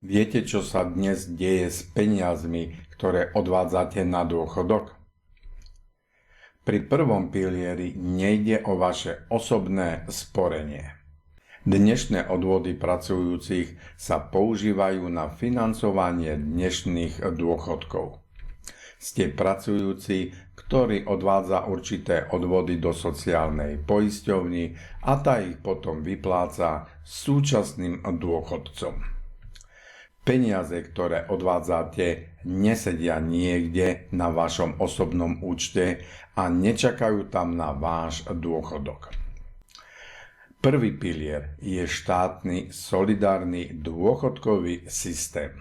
Viete, čo sa dnes deje s peniazmi, ktoré odvádzate na dôchodok? Pri prvom pilieri nejde o vaše osobné sporenie. Dnešné odvody pracujúcich sa používajú na financovanie dnešných dôchodkov. Ste pracujúci, ktorý odvádza určité odvody do sociálnej poisťovni a tá ich potom vypláca súčasným dôchodcom. Peniaze, ktoré odvádzate, nesedia niekde na vašom osobnom účte a nečakajú tam na váš dôchodok. Prvý pilier je štátny solidárny dôchodkový systém,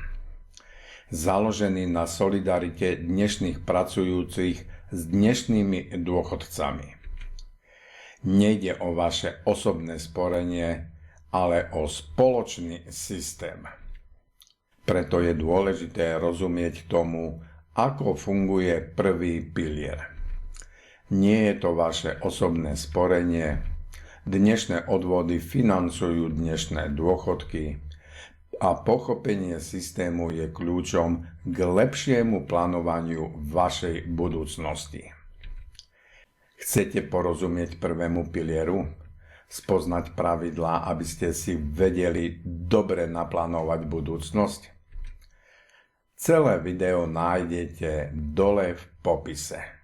založený na solidarite dnešných pracujúcich s dnešnými dôchodcami. Nejde o vaše osobné sporenie, ale o spoločný systém. Preto je dôležité rozumieť tomu, ako funguje prvý pilier. Nie je to vaše osobné sporenie, dnešné odvody financujú dnešné dôchodky a pochopenie systému je kľúčom k lepšiemu plánovaniu vašej budúcnosti. Chcete porozumieť prvému pilieru? Spoznať pravidlá, aby ste si vedeli dobre naplánovať budúcnosť? Celé video nájdete dole v popise.